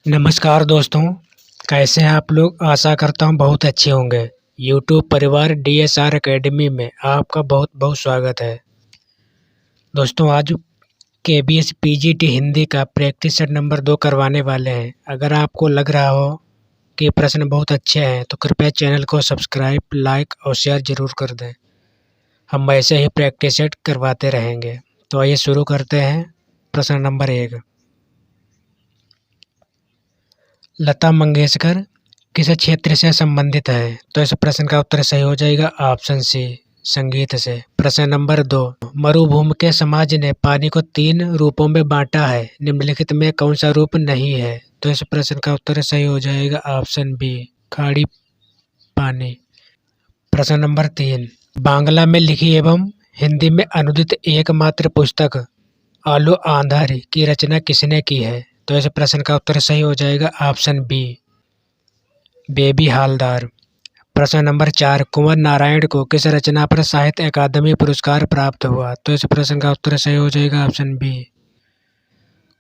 नमस्कार दोस्तों, कैसे हैं आप लोग? आशा करता हूँ बहुत अच्छे होंगे। यूट्यूब परिवार डीएसआर एकेडमी में आपका बहुत बहुत स्वागत है। दोस्तों, आज केबीएस पीजीटी हिंदी का प्रैक्टिस सेट नंबर 2 करवाने वाले हैं। अगर आपको लग रहा हो कि प्रश्न बहुत अच्छे हैं तो कृपया चैनल को सब्सक्राइब, लाइक और शेयर जरूर कर दें। हम ऐसे ही प्रैक्टिस सेट करवाते रहेंगे। तो आइए शुरू करते हैं। प्रश्न नंबर 1, लता मंगेशकर किस क्षेत्र से संबंधित है? तो इस प्रश्न का उत्तर सही हो जाएगा ऑप्शन सी, संगीत से। प्रश्न नंबर 2, मरुभूमि के समाज ने पानी को 3 रूपों में बांटा है, निम्नलिखित में कौन सा रूप नहीं है? तो इस प्रश्न का उत्तर सही हो जाएगा ऑप्शन बी, खाड़ी पानी। प्रश्न नंबर 3, बांग्ला में लिखी एवं हिंदी में अनुदित एकमात्र पुस्तक आलू आंधारी की रचना किसने की है? तो इस प्रश्न का उत्तर सही हो जाएगा ऑप्शन बी, बेबी हालदार। प्रश्न नंबर 4, कुंवर नारायण को किस रचना पर साहित्य अकादमी पुरस्कार प्राप्त हुआ? तो इस प्रश्न का उत्तर सही हो जाएगा ऑप्शन बी,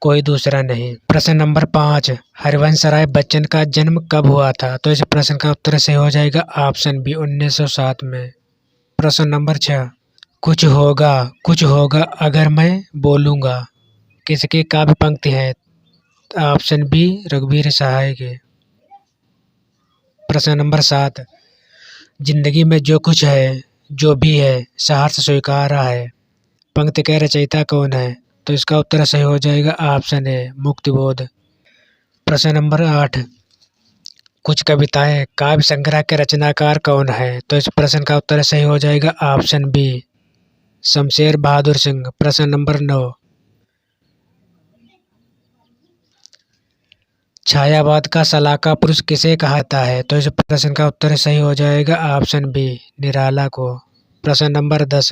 कोई दूसरा नहीं। प्रश्न नंबर 5, हरिवंश राय बच्चन का जन्म कब हुआ था? तो इस प्रश्न का उत्तर सही हो जाएगा ऑप्शन बी, 1907 में। प्रश्न नंबर 6, कुछ होगा अगर मैं बोलूँगा किसकी काव्य पंक्ति है? ऑप्शन बी, रघुवीर सहाय के। प्रश्न नंबर 7, जिंदगी में जो कुछ है, जो भी है, सहर्ष स्वीकारा है, पंक्ति के रचयिता कौन है? तो इसका उत्तर सही हो जाएगा ऑप्शन ए, मुक्तिबोध। प्रश्न नंबर 8, कुछ कविताएं काव्य संग्रह के रचनाकार कौन है? तो इस प्रश्न का उत्तर सही हो जाएगा ऑप्शन बी, शमशेर बहादुर सिंह। प्रश्न नंबर 9, छायावाद का सलाहकार पुरुष किसे कहा जाता है? तो इस प्रश्न का उत्तर सही हो जाएगा ऑप्शन बी, निराला को। प्रश्न नंबर 10,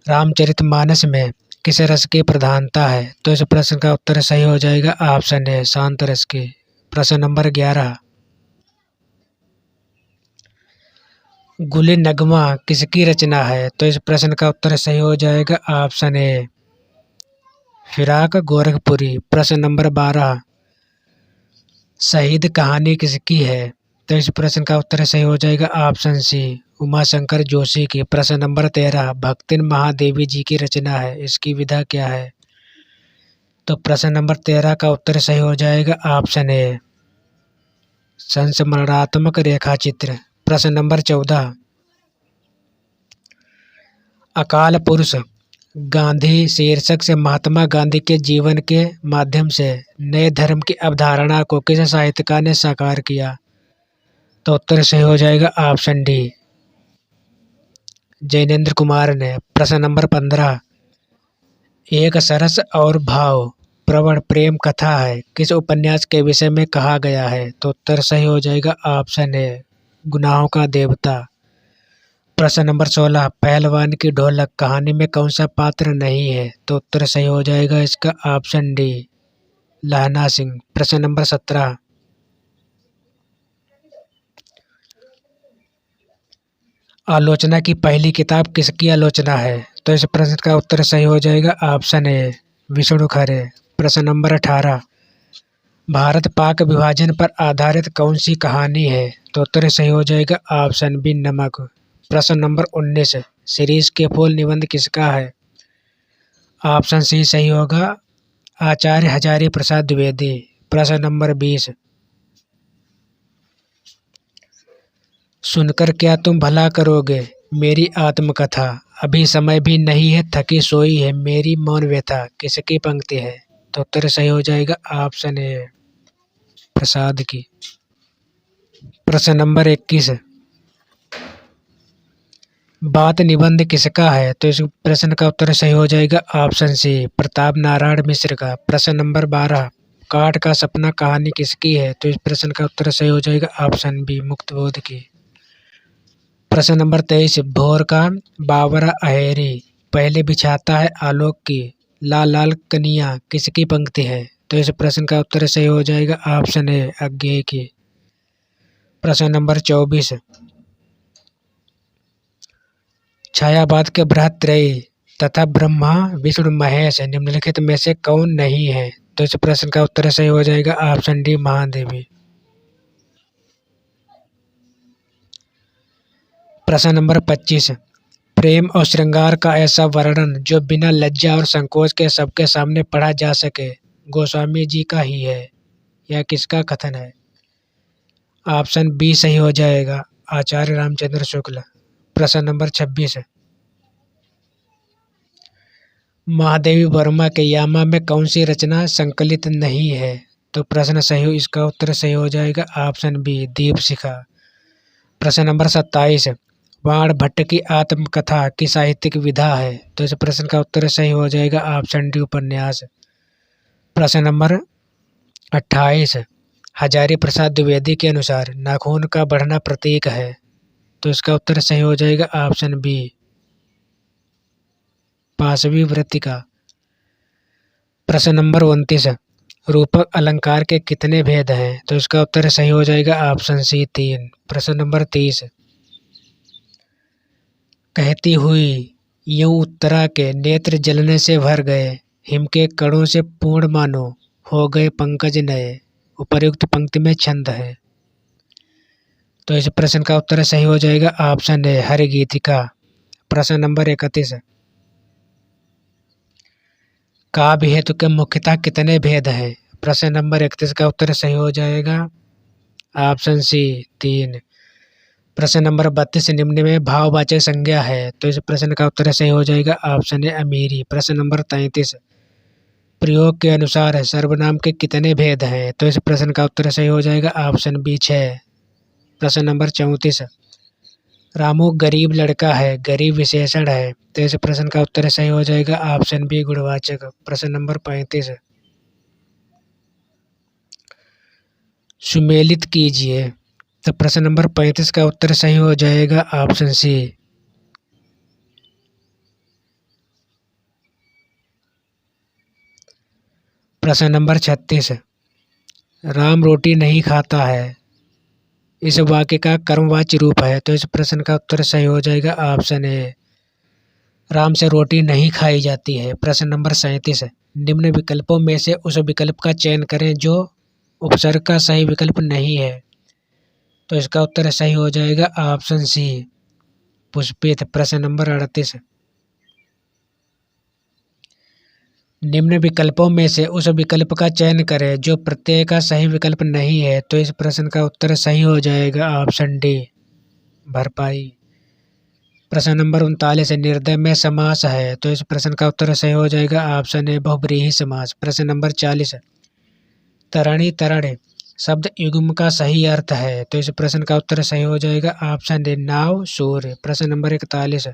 रामचरितमानस में किस रस की प्रधानता है? तो इस प्रश्न का उत्तर सही हो जाएगा ऑप्शन ए, शांत रस की। प्रश्न नंबर 11, गुल नगमा किसकी रचना है? तो इस प्रश्न का उत्तर सही हो जाएगा ऑप्शन ए, फिराक गोरखपुरी। प्रश्न नंबर 12, शहीद कहानी किसकी है? तो इस प्रश्न का उत्तर सही हो जाएगा ऑप्शन सी, उमाशंकर जोशी की। प्रश्न नंबर 13, भक्तिन महादेवी जी की रचना है, इसकी विधा क्या है? तो प्रश्न नंबर 13 का उत्तर सही हो जाएगा ऑप्शन ए, संस्मरणात्मक रेखा चित्र। प्रश्न नंबर 14, अकाल पुरुष गांधी शीर्षक से महात्मा गांधी के जीवन के माध्यम से नए धर्म की अवधारणा को किस साहित्यकार ने साकार किया? तो उत्तर सही हो जाएगा ऑप्शन डी, जैनेंद्र कुमार ने। प्रश्न नंबर 15, एक सरस और भाव प्रवण प्रेम कथा है, किस उपन्यास के विषय में कहा गया है? तो उत्तर सही हो जाएगा ऑप्शन ए, गुनाहों का देवता। प्रश्न नंबर 16, पहलवान की ढोलक कहानी में कौन सा पात्र नहीं है? तो उत्तर सही हो जाएगा इसका ऑप्शन डी, लहना सिंह। प्रश्न नंबर 17, आलोचना की पहली किताब किसकी आलोचना है? तो इस प्रश्न का उत्तर सही हो जाएगा ऑप्शन ए, विष्णु खरे। प्रश्न नंबर 18, भारत पाक विभाजन पर आधारित कौन सी कहानी है? तो उत्तर सही हो जाएगा ऑप्शन बी, नमक। प्रश्न नंबर 19, शिरीष के फूल निबंध किसका है? ऑप्शन सी सही होगा, आचार्य हजारी प्रसाद द्विवेदी। प्रश्न नंबर 20, सुनकर क्या तुम भला करोगे मेरी आत्मकथा, अभी समय भी नहीं है थकी सोई है मेरी मौन व्यथा, किसकी पंक्ति है? तो उत्तर सही हो जाएगा ऑप्शन ए, प्रसाद की। प्रश्न नंबर 21, बात निबंध किसका है? तो इस प्रश्न का उत्तर सही हो जाएगा ऑप्शन सी, प्रताप नारायण मिश्र का। प्रश्न नंबर 12, काठ का सपना कहानी किसकी है? तो इस प्रश्न का उत्तर सही हो जाएगा ऑप्शन बी, मुक्तबोध की। प्रश्न नंबर 23, भोर का बावरा अहेरी पहले बिछाता है आलोक की, लाल लाल कनिया किसकी पंक्ति है? तो इस प्रश्न का उत्तर सही हो जाएगा ऑप्शन ए, अज्ञेय की। प्रश्न नंबर 24, छायावाद के बृहत्त्रयी तथा ब्रह्मा विष्णु महेश निम्नलिखित में से कौन नहीं है? तो इस प्रश्न का उत्तर सही हो जाएगा ऑप्शन डी महादेवी। प्रश्न नंबर 25, प्रेम और श्रृंगार का ऐसा वर्णन जो बिना लज्जा और संकोच के सबके सामने पढ़ा जा सके गोस्वामी जी का ही है, यह किसका कथन है? ऑप्शन बी सही हो जाएगा आचार्य रामचंद्र शुक्ल। प्रश्न नंबर 26, महादेवी वर्मा के यामा में कौन सी रचना संकलित नहीं है? तो प्रश्न सही हो, इसका उत्तर सही हो जाएगा ऑप्शन बी दीपशिखा। प्रश्न नंबर 27, वाण भट्ट की आत्मकथा की साहित्यिक विधा है? तो इस प्रश्न का उत्तर सही हो जाएगा ऑप्शन डी उपन्यास। प्रश्न नंबर 28, हजारी प्रसाद द्विवेदी के अनुसार नाखून का बढ़ना प्रतीक है? तो इसका उत्तर सही हो जाएगा ऑप्शन बी पाशवी वृत्तिका। प्रश्न नंबर 29, रूपक अलंकार के कितने भेद हैं? तो इसका उत्तर सही हो जाएगा ऑप्शन सी 3। प्रश्न नंबर 30, कहती हुई यूं उत्तरा के नेत्र जलने से भर गए, हिम के कणों से पूर्ण मानो हो गए पंकज नए, उपर्युक्त पंक्ति में छंद है? तो इस प्रश्न का उत्तर सही हो जाएगा ऑप्शन ए हरिगीतिका। प्रश्न नंबर 31, काव्य हेतु के मुख्यतः कितने भेद हैं? प्रश्न नंबर 31 का उत्तर सही हो जाएगा ऑप्शन सी 3। प्रश्न नंबर 32, निम्न में भाववाचक संज्ञा है? तो इस प्रश्न का उत्तर सही हो जाएगा ऑप्शन ए अमीरी। प्रश्न नंबर 33, प्रयोग के अनुसार सर्वनाम के कितने भेद हैं? तो इस प्रश्न का उत्तर सही हो जाएगा ऑप्शन बी 6। प्रश्न नंबर 34, रामू गरीब लड़का है, गरीब विशेषण है? तो इस प्रश्न का उत्तर सही हो जाएगा ऑप्शन बी गुणवाचक। प्रश्न नंबर 35, सुमेलित कीजिए। तो प्रश्न नंबर 35 का उत्तर सही हो जाएगा ऑप्शन सी। प्रश्न नंबर 36, राम रोटी नहीं खाता है, इस वाक्य का कर्मवाच्य रूप है? तो इस प्रश्न का उत्तर सही हो जाएगा ऑप्शन ए राम से रोटी नहीं खाई जाती है। प्रश्न नंबर 37, निम्न विकल्पों में से उस विकल्प का चयन करें जो उपसर्ग का सही विकल्प नहीं है? तो इसका उत्तर सही हो जाएगा ऑप्शन सी पुष्पित। प्रश्न नंबर 38, निम्न विकल्पों में से उस विकल्प का चयन करें जो प्रत्यय का सही विकल्प नहीं है? तो इस प्रश्न का उत्तर सही हो जाएगा ऑप्शन डी भरपाई। प्रश्न नंबर 39, निर्दय में समास है? तो इस प्रश्न का उत्तर सही हो जाएगा ऑप्शन ए बहुब्रीहि समास। प्रश्न नंबर 40, तरणी तरण शब्द युग्म का सही अर्थ है? तो इस प्रश्न का उत्तर सही हो जाएगा ऑप्शन ए नाव सूर्य। प्रश्न नंबर 41,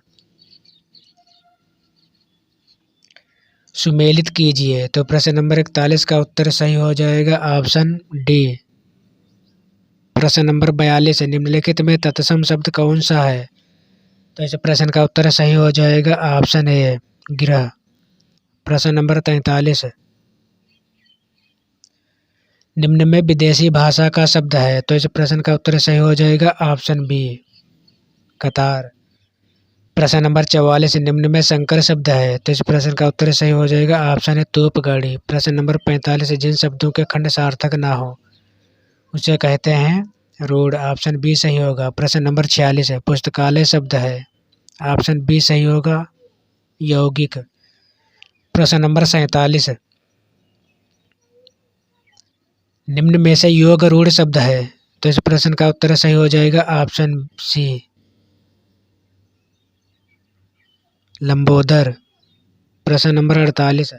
सुमेलित कीजिए। तो प्रश्न नंबर 41 का उत्तर सही हो जाएगा ऑप्शन डी। प्रश्न नंबर 42, निम्नलिखित में तत्सम शब्द कौन सा है? तो इस प्रश्न का उत्तर सही हो जाएगा ऑप्शन ए गिरह। प्रश्न नंबर 43, निम्न में विदेशी भाषा का शब्द है? तो इस प्रश्न का उत्तर सही हो जाएगा ऑप्शन बी कतार। प्रश्न नंबर 44, निम्न में संकर शब्द है? तो इस प्रश्न का उत्तर सही हो जाएगा ऑप्शन है तोपगाड़ी। प्रश्न नंबर 45, जिन शब्दों के खंड सार्थक ना हो उसे कहते हैं रोड। ऑप्शन बी सही होगा। प्रश्न नंबर 46, पुस्तकालय शब्द है? ऑप्शन बी सही होगा यौगिक। प्रश्न नंबर 47, निम्न में से योग रूढ़ शब्द है? तो इस प्रश्न का उत्तर सही हो जाएगा ऑप्शन सी लंबोदर। प्रश्न नंबर 48,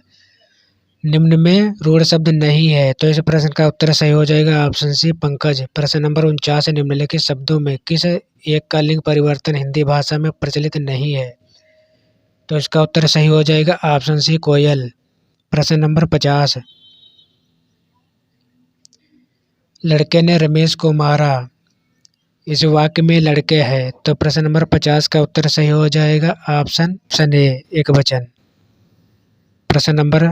निम्न में रूढ़ शब्द नहीं है? तो इस प्रश्न का उत्तर सही हो जाएगा ऑप्शन सी पंकज। प्रश्न नंबर 49, निम्नलिखित शब्दों में किस एक का लिंग परिवर्तन हिंदी भाषा में प्रचलित नहीं है? तो इसका उत्तर सही हो जाएगा ऑप्शन सी कोयल। प्रश्न नंबर 50, लड़के ने रमेश को मारा, इस वाक्य में लड़के है? तो प्रश्न नंबर 50 का उत्तर सही हो जाएगा ऑप्शन ए एक वचन। प्रश्न नंबर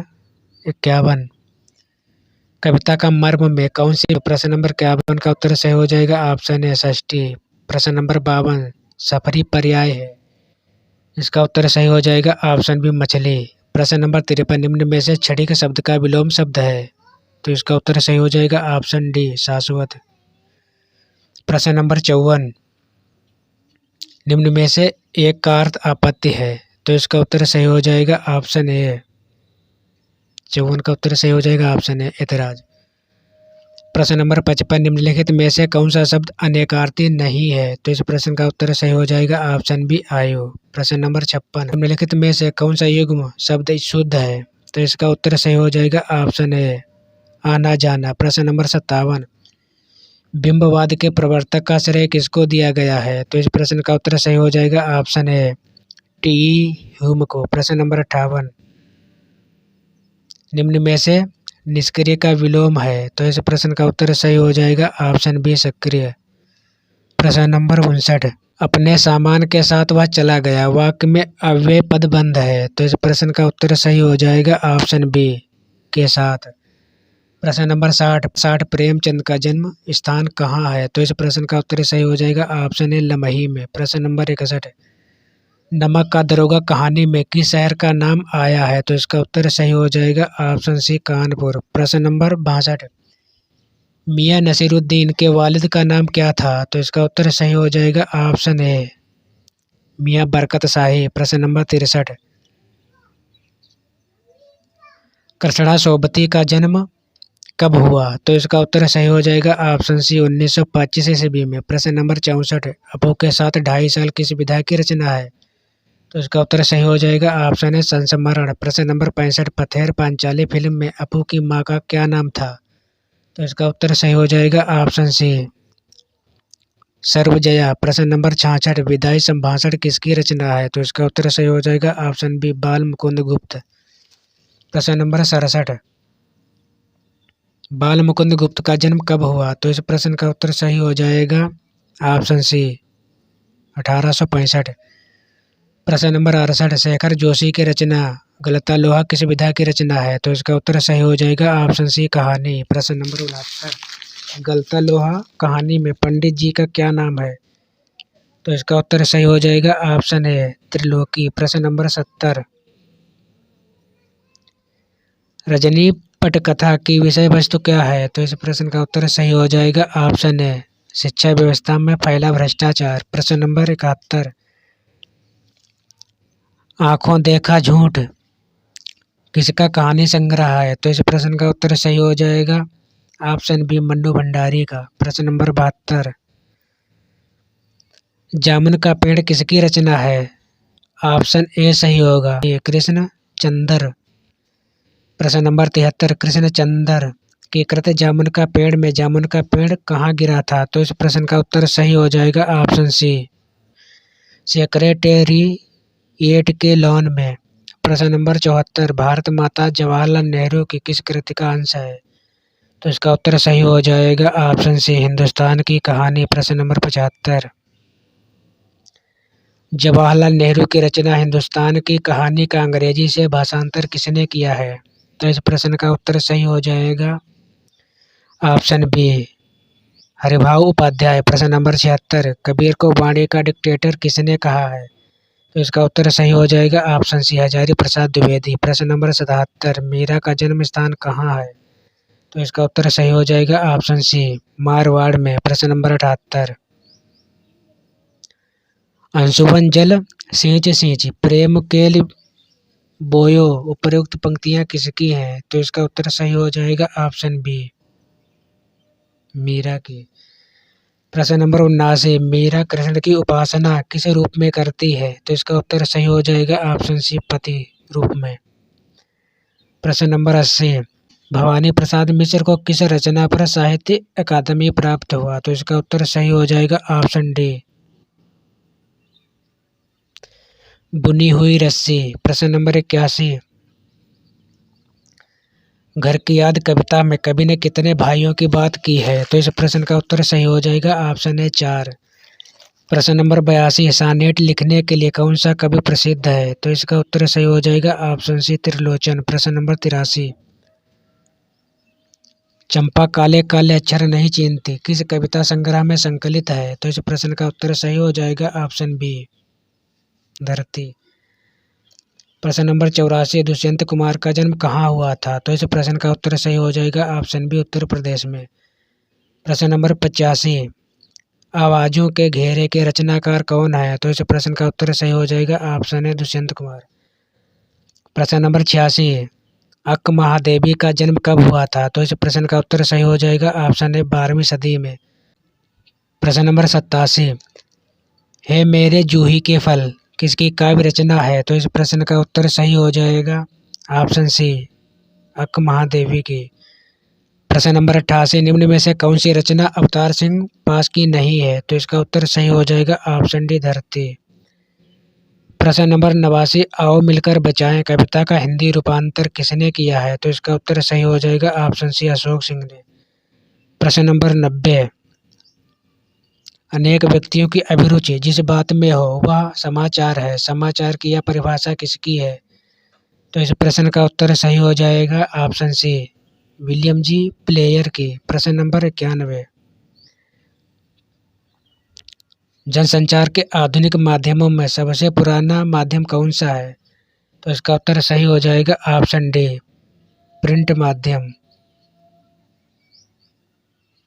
51, कविता का मर्म में कौन सी? प्रश्न नंबर 51 का उत्तर सही हो जाएगा ऑप्शन ए षष्ठी। प्रश्न नंबर 52, सफरी पर्याय है? इसका उत्तर सही हो जाएगा ऑप्शन बी मछली। प्रश्न नंबर 53, निम्न में से क्षणिक शब्द का विलोम शब्द है, तो इसका उत्तर सही हो जाएगा ऑप्शन डी शाश्वत। प्रश्न नंबर 54, निम्न में से एक का अर्थ आपत्ति है, तो इसका उत्तर सही हो जाएगा ऑप्शन ए। 54 का उत्तर सही हो जाएगा ऑप्शन ए ऐतराज। प्रश्न नंबर 55, निम्नलिखित में से कौन सा शब्द अनेकार्थी नहीं है, तो इस प्रश्न का उत्तर सही हो जाएगा ऑप्शन बी आयु। प्रश्न नंबर 56, निम्नलिखित में से कौन सा युग्म शब्द शुद्ध है, तो इसका उत्तर सही हो जाएगा ऑप्शन ए आना जाना। प्रश्न नंबर 57, बिंबवाद के प्रवर्तक का श्रेय किसको दिया गया है, तो इस प्रश्न का उत्तर सही हो जाएगा ऑप्शन ए टी ह्यूम को। प्रश्न नंबर 58, निम्न में से निष्क्रिय का विलोम है, तो इस प्रश्न का उत्तर सही हो जाएगा ऑप्शन बी सक्रिय। प्रश्न नंबर 59, अपने सामान के साथ वह चला गया वाक्य में अव्यय पद बंद है, तो इस प्रश्न का उत्तर सही हो जाएगा ऑप्शन बी के साथ। प्रश्न नंबर 60, प्रेमचंद का जन्म स्थान कहाँ है, तो इस प्रश्न का उत्तर सही हो जाएगा ऑप्शन ए लमही में। प्रश्न नंबर 61, नमक का दरोगा कहानी में किस शहर का नाम आया है, तो इसका उत्तर सही हो जाएगा ऑप्शन सी कानपुर। प्रश्न नंबर 62, मियां नसीरुद्दीन के वालिद का नाम क्या था, तो इसका उत्तर सही हो जाएगा ऑप्शन ए मियां बरकत शाही। प्रश्न नंबर 63, कृष्णा सोबती का जन्म कब हुआ, तो इसका उत्तर सही हो जाएगा ऑप्शन सी 1925 ईस्वी में। प्रश्न नंबर 64, अपू के साथ 2.5 साल किस विधा की रचना है, तो इसका उत्तर सही हो जाएगा ऑप्शन है संस्मरण। प्रश्न नंबर 65, पथेर पांचाली फिल्म में अपू की मां का क्या नाम था, तो इसका उत्तर सही हो जाएगा ऑप्शन सी सर्वजया। प्रश्न नंबर 66, विदाई संभाषण किसकी रचना है, तो इसका उत्तर सही हो जाएगा ऑप्शन बी बाल मुकुंद गुप्त। प्रश्न नंबर 67, बाल मुकुंद गुप्त का जन्म कब हुआ, तो इस प्रश्न का उत्तर सही हो जाएगा ऑप्शन सी 1865। प्रश्न नंबर 68, शेखर जोशी की रचना गलता लोहा किस विधा की रचना है, तो इसका उत्तर सही हो जाएगा ऑप्शन सी कहानी। प्रश्न नंबर 69, गलता लोहा कहानी में पंडित जी का क्या नाम है, तो इसका उत्तर सही हो जाएगा ऑप्शन ए त्रिलोकी। प्रश्न नंबर 70, रजनी पटकथा की विषय वस्तु क्या है, तो इस प्रश्न का उत्तर सही हो जाएगा ऑप्शन ए शिक्षा व्यवस्था में फैला भ्रष्टाचार। प्रश्न नंबर 71, आंखों देखा झूठ किसका कहानी संग्रह है, तो इस प्रश्न का उत्तर सही हो जाएगा ऑप्शन बी मन्नू भंडारी का। प्रश्न नंबर 72, जामुन का पेड़ किसकी रचना है, ऑप्शन ए सही होगा ये कृष्ण चंद्र। प्रश्न नंबर 73, कृष्ण चंद्र की कृत जामुन का पेड़ में जामुन का पेड़ कहाँ गिरा था, तो इस प्रश्न का उत्तर सही हो जाएगा ऑप्शन सी सेक्रेटेरिएट के लॉन में। प्रश्न नंबर 74, भारत माता जवाहरलाल नेहरू की किस कृति का अंश है, तो इसका उत्तर सही हो जाएगा ऑप्शन सी हिंदुस्तान की कहानी। प्रश्न नंबर 75, जवाहरलाल नेहरू की रचना हिंदुस्तान की कहानी का अंग्रेजी से भाषांतर किसने किया है, तो इस प्रश्न का उत्तर सही हो जाएगा ऑप्शन बी हरिभाऊ उपाध्याय। प्रश्न नंबर 76, कबीर को वाणी का डिक्टेटर किसने कहा है, तो इसका उत्तर सही हो जाएगा ऑप्शन सी हजारी प्रसाद द्विवेदी। प्रश्न नंबर 77, मीरा का जन्म स्थान कहाँ है, तो इसका उत्तर सही हो जाएगा ऑप्शन सी मारवाड़ में। प्रश्न नंबर 78, अंशुवन जल सींच सींच प्रेम केल बोयो उपयुक्त पंक्तियां किसकी हैं, तो इसका उत्तर सही हो जाएगा ऑप्शन बी मीरा की। प्रश्न नंबर 79, मीरा कृष्ण की उपासना किस रूप में करती है, तो इसका उत्तर सही हो जाएगा ऑप्शन सी पति रूप में। प्रश्न नंबर 80, भवानी प्रसाद मिश्र को किस रचना पर साहित्य अकादमी प्राप्त हुआ, तो इसका उत्तर सही हो जाएगा ऑप्शन डी बुनी हुई रस्सी। प्रश्न नंबर 81, घर की याद कविता में कवि ने कितने भाइयों की बात की है, तो इस प्रश्न का उत्तर सही हो जाएगा ऑप्शन ए 4। प्रश्न नंबर 82, सानेट लिखने के लिए कौन सा कवि प्रसिद्ध है, तो इसका उत्तर सही हो जाएगा ऑप्शन सी त्रिलोचन। प्रश्न नंबर 83, चंपा काले काले अक्षर नहीं चीनती किस कविता संग्रह में संकलित है, तो इस प्रश्न का उत्तर सही हो जाएगा ऑप्शन बी धरती। प्रश्न नंबर 84, दुष्यंत कुमार का जन्म कहाँ हुआ था? तो इस प्रश्न का उत्तर सही हो जाएगा ऑप्शन बी, उत्तर प्रदेश में। प्रश्न नंबर 85, आवाजों के घेरे के रचनाकार कौन है? तो इस प्रश्न का उत्तर सही हो जाएगा ऑप्शन ए, दुष्यंत कुमार। प्रश्न नंबर 86, अक्क महादेवी का जन्म कब हुआ था? तो इस प्रश्न का उत्तर सही हो जाएगा ऑप्शन ए, 12वीं सदी में। प्रश्न नंबर 87, हे मेरे जूही के फल किसकी काव्य रचना है? तो इस प्रश्न का उत्तर सही हो जाएगा ऑप्शन सी, अक्क महादेवी की। प्रश्न नंबर 88, निम्न में से कौन सी रचना अवतार सिंह पास की नहीं है? तो इसका उत्तर सही हो जाएगा ऑप्शन डी, धरती। प्रश्न नंबर 89, आओ मिलकर बचाएं कविता का हिंदी रूपांतर किसने किया है? तो इसका उत्तर सही हो जाएगा ऑप्शन सी, अशोक सिंह ने। प्रश्न नंबर 90, अनेक व्यक्तियों की अभिरुचि जिस बात में हो वह समाचार है, समाचार की यह परिभाषा किसकी है? तो इस प्रश्न का उत्तर सही हो जाएगा option C, William ji player की। प्रश्न नंबर 91, जनसंचार के आधुनिक माध्यमों में सबसे पुराना माध्यम कौन सा है? तो इसका उत्तर सही हो जाएगा ऑप्शन डी, प्रिंट माध्यम।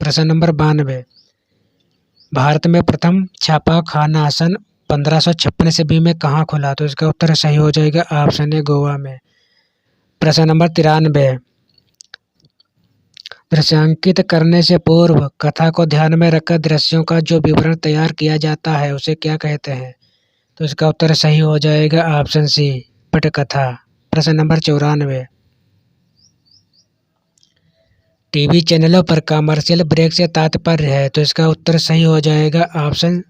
प्रश्न नंबर 92, भारत में प्रथम छापाखाना सन 1556 ईस्वी में कहाँ खुला? तो इसका उत्तर सही हो जाएगा ऑप्शन ए, गोवा में। प्रश्न नंबर 93, दृश्यांकित करने से पूर्व कथा को ध्यान में रखकर दृश्यों का जो विवरण तैयार किया जाता है उसे क्या कहते हैं? तो इसका उत्तर सही हो जाएगा ऑप्शन सी, पटकथा। प्रश्न नंबर 94, टीवी चैनलों पर कमर्शियल ब्रेक से तात्पर्य है? तो इसका उत्तर सही हो जाएगा ऑप्शन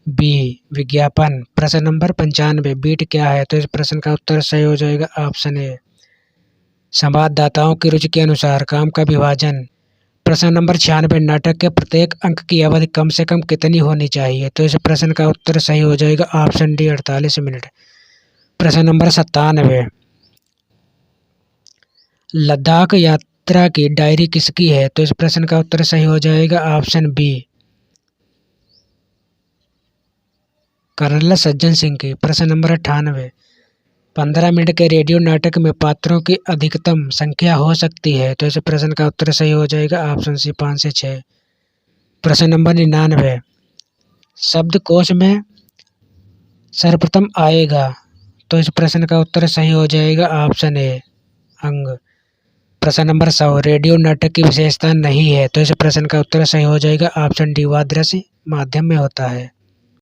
बी, विज्ञापन। प्रश्न नंबर 95, बीट क्या है? तो इस प्रश्न का उत्तर सही हो जाएगा ऑप्शन ए, संवाददाताओं की रुचि के अनुसार काम का विभाजन। प्रश्न नंबर 96, नाटक के प्रत्येक अंक की अवधि कम से कम कितनी होनी चाहिए? तो इस प्रश्न का उत्तर सही हो जाएगा ऑप्शन डी, 48 मिनट। प्रश्न नंबर 97, लद्दाख यात्रा की डायरी किसकी है? तो इस प्रश्न का उत्तर सही हो जाएगा option B, colonel Sajjan Singh की। प्रश्न नंबर 98, 15 मिनट के रेडियो नाटक में पात्रों की अधिकतम संख्या हो सकती है? तो इस प्रश्न का उत्तर सही हो जाएगा ऑप्शन सी, 5 से 6। प्रश्न नंबर 99, शब्दकोश में सर्वप्रथम आएगा? तो इस प्रश्न का उत्तर सही हो जाएगा ऑप्शन ए, अंग। प्रश्न नंबर 100, रेडियो नाटक की विशेषता नहीं है? तो इस प्रश्न का उत्तर सही हो जाएगा ऑप्शन डी, वह दृश्य माध्यम में होता है।